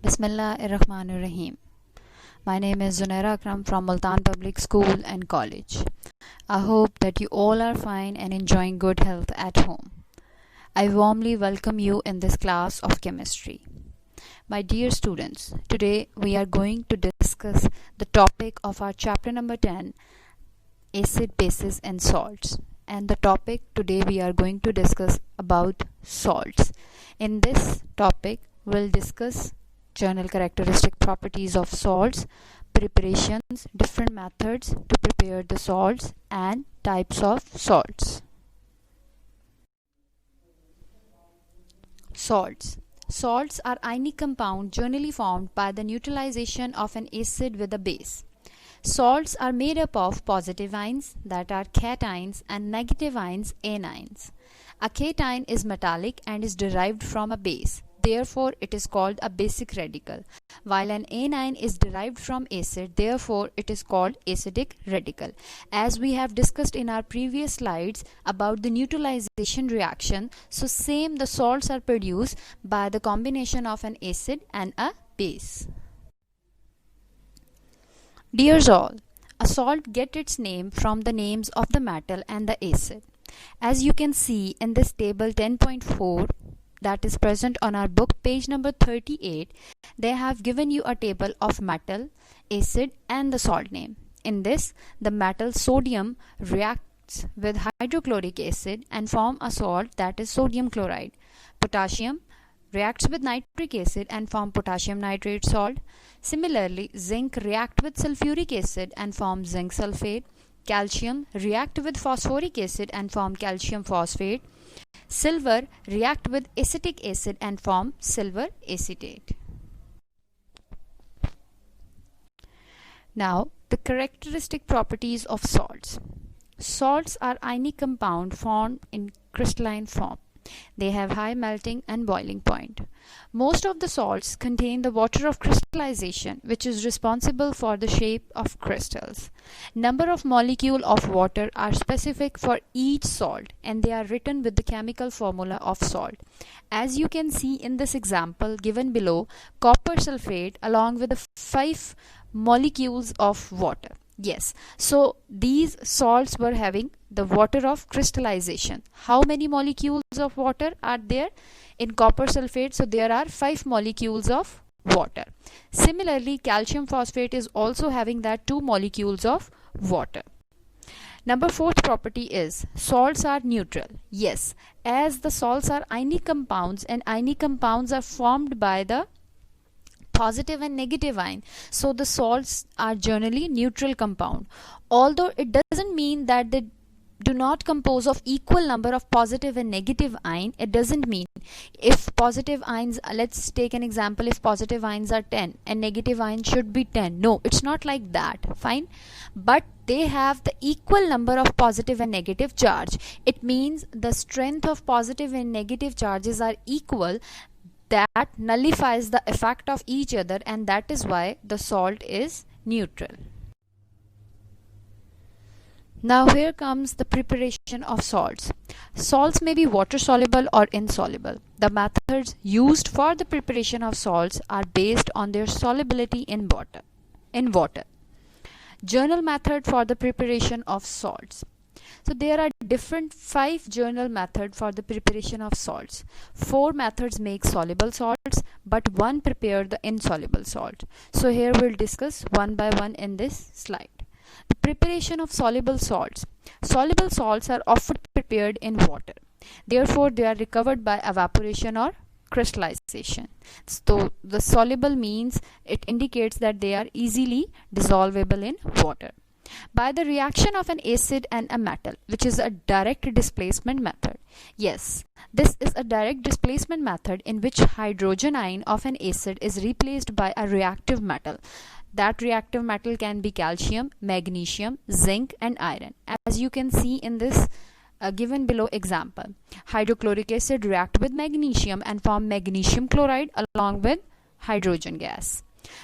Bismillahirrahmanirrahim. My name is Zunaira Akram from Multan Public School and College. I hope that you all are fine and enjoying good health at home. I warmly welcome you in this class of chemistry. My dear students, today we are going to discuss the topic of our chapter number 10, acid, bases and salts. And the topic today we are going to discuss about salts. In this topic, we'll discuss general characteristic properties of salts, preparations, different methods to prepare the salts, and types of salts. Salts are ionic compounds generally formed by the neutralization of an acid with a base. Salts are made up of positive ions, that are cations, and negative ions, anions. A cation is metallic and is derived from a base. Therefore, it is called a basic radical, while an anion is derived from acid. Therefore, it is called acidic radical. As we have discussed in our previous slides about the neutralization reaction, so same the salts are produced by the combination of an acid and a base. Dear all, a salt gets its name from the names of the metal and the acid. As you can see in this table 10.4 that is present on our book page number 38, they have given you a table of metal, acid and the salt name. In this, the metal sodium reacts with hydrochloric acid and form a salt, that is sodium chloride. Potassium reacts with nitric acid and form potassium nitrate salt. Similarly, zinc react with sulfuric acid and form zinc sulfate. Calcium react with phosphoric acid and form calcium phosphate. Silver react with acetic acid and form silver acetate. Now, the characteristic properties of salts. Salts are ionic compounds formed in crystalline form. They have high melting and boiling point. Most of the salts contain the water of crystallization, which is responsible for the shape of crystals. Number of molecules of water are specific for each salt, and they are written with the chemical formula of salt. As you can see in this example given below, copper sulfate along with the 5 molecules of water. Yes, so these salts were having the water of crystallization. How many molecules of water are there in copper sulfate? So there are 5 molecules of water. Similarly, calcium phosphate is also having that 2 molecules of water. Number 4th property is salts are neutral. Yes, as the salts are ionic compounds and ionic compounds are formed by the positive and negative ion, so the salts are generally neutral compound. Although it doesn't mean that they do not compose of equal number of positive and negative ion. It doesn't mean if positive ions, let's take an example, if positive ions are 10 and negative ions should be 10. No, it's not like that. Fine, but they have the equal number of positive and negative charge. It means the strength of positive and negative charges are equal. That nullifies the effect of each other, and that is why the salt is neutral. Now here comes the preparation of salts. Salts may be water soluble or insoluble. The methods used for the preparation of salts are based on their solubility in water. General method for the preparation of salts. So there are different 5 general methods for the preparation of salts. 4 methods make soluble salts, but 1 prepare the insoluble salt. So here we'll discuss one by one in this slide. The preparation of soluble salts. Soluble salts are often prepared in water. Therefore, they are recovered by evaporation or crystallization. So the soluble means it indicates that they are easily dissolvable in water. By the reaction of an acid and a metal, which is a direct displacement method. Yes, this is a direct displacement method in which hydrogen ion of an acid is replaced by a reactive metal. That reactive metal can be calcium, magnesium, zinc and iron. As you can see in this given below example, hydrochloric acid react with magnesium and form magnesium chloride along with hydrogen gas.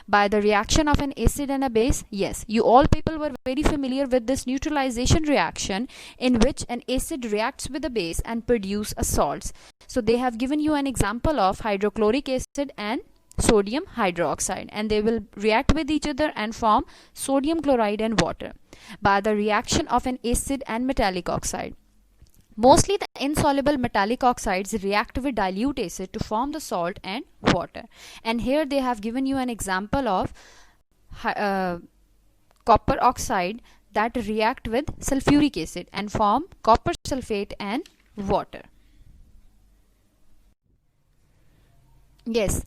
By the reaction of an acid and a base, yes, you all people were very familiar with this neutralization reaction in which an acid reacts with a base and produce a salt. So they have given you an example of hydrochloric acid and sodium hydroxide, and they will react with each other and form sodium chloride and water by the reaction of an acid and metallic oxide. Mostly the insoluble metallic oxides react with dilute acid to form the salt and water. And here they have given you an example of copper oxide that react with sulfuric acid and form copper sulfate and water. Yes,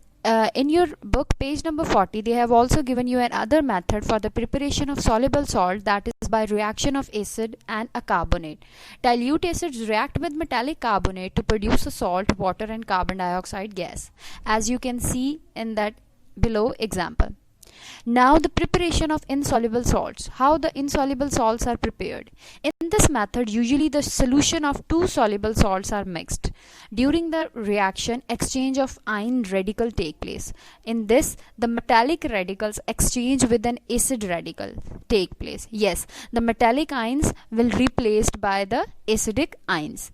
in your book page number 40 they have also given you another method for the preparation of soluble salt, that is by reaction of acid and a carbonate. Dilute acids react with metallic carbonate to produce a salt, water and carbon dioxide gas, as you can see in that below example. Now the preparation of insoluble salts. How the insoluble salts are prepared. In this method, usually the solution of two soluble salts are mixed. During the reaction, exchange of ion radical take place. In this, the metallic radicals exchange with an acid radical take place. Yes, the metallic ions will replaced by the acidic ions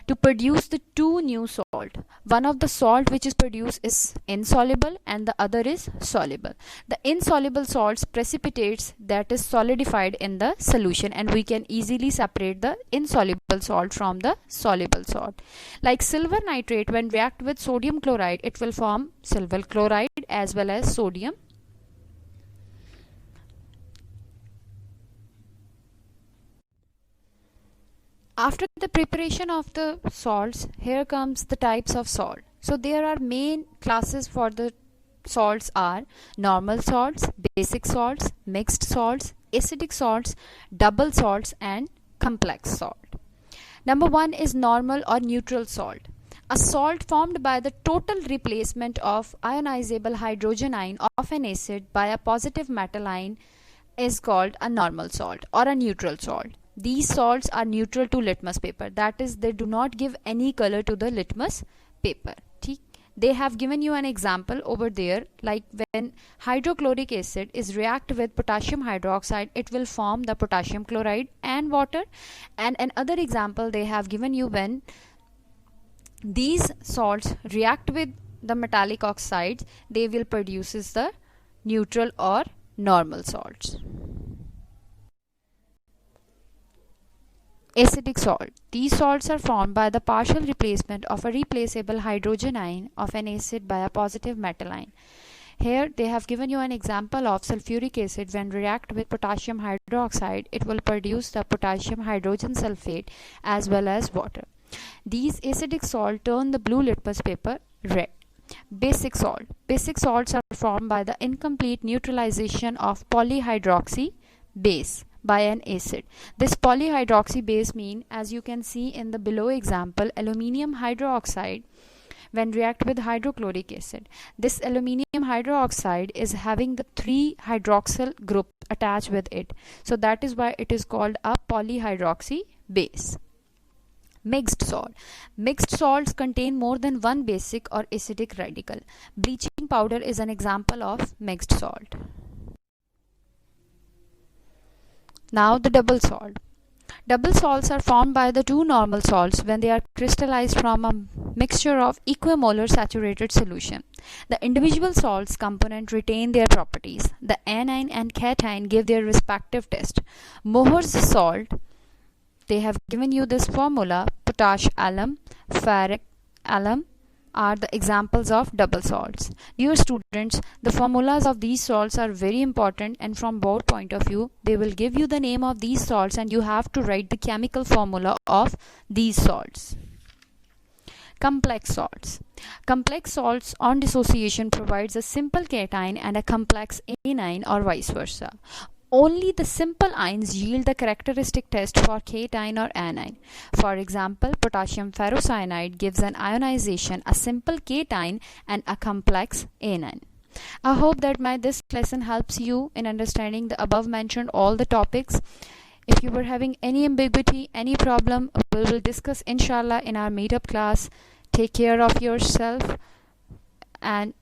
to produce the two new salt. One of the salt which is produced is insoluble and the other is soluble. The insoluble salts precipitates that is solidified in the solution, and we can easily separate the insoluble salt from the soluble salt. Like silver nitrate, when react with sodium chloride, it will form silver chloride as well as sodium. After the preparation of the salts, here comes the types of salt. So there are main classes for the salts are normal salts, basic salts, mixed salts, acidic salts, double salts and complex salt. Number 1 is normal or neutral salt. A salt formed by the total replacement of ionizable hydrogen ion of an acid by a positive metal ion is called a normal salt or a neutral salt. These salts are neutral to litmus paper, that is they do not give any color to the litmus paper. They have given you an example over there, like when hydrochloric acid is react with potassium hydroxide, it will form the potassium chloride and water. And another example they have given you, when these salts react with the metallic oxides, they will produces the neutral or normal salts. Acidic salt. These salts are formed by the partial replacement of a replaceable hydrogen ion of an acid by a positive metal ion. Here they have given you an example of sulfuric acid. When react with potassium hydroxide, it will produce the potassium hydrogen sulfate as well as water. These acidic salts turn the blue litmus paper red. Basic salt. Basic salts are formed by the incomplete neutralization of polyhydroxy base by an acid. This polyhydroxy base mean, as you can see in the below example, aluminium hydroxide when react with hydrochloric acid. This aluminium hydroxide is having the 3 hydroxyl group attached with it. So that is why it is called a polyhydroxy base. Mixed salt. Mixed salts contain more than one basic or acidic radical. Bleaching powder is an example of mixed salt. Now the double salt. Double salts are formed by the two normal salts when they are crystallized from a mixture of equimolar saturated solution. The individual salts component retain their properties. The anion and cation give their respective test. Mohr's salt, they have given you this formula, potash alum, ferric alum are the examples of double salts. Dear students, the formulas of these salts are very important, and from board point of view, they will give you the name of these salts and you have to write the chemical formula of these salts. Complex salts. Complex salts on dissociation provides a simple cation and a complex anion or vice versa. Only the simple ions yield the characteristic test for cation or anion. For example, potassium ferrocyanide gives an ionization, a simple cation and a complex anion. I hope that this lesson helps you in understanding the above mentioned all the topics. If you were having any ambiguity, any problem, we will discuss inshallah in our meetup class. Take care of yourself and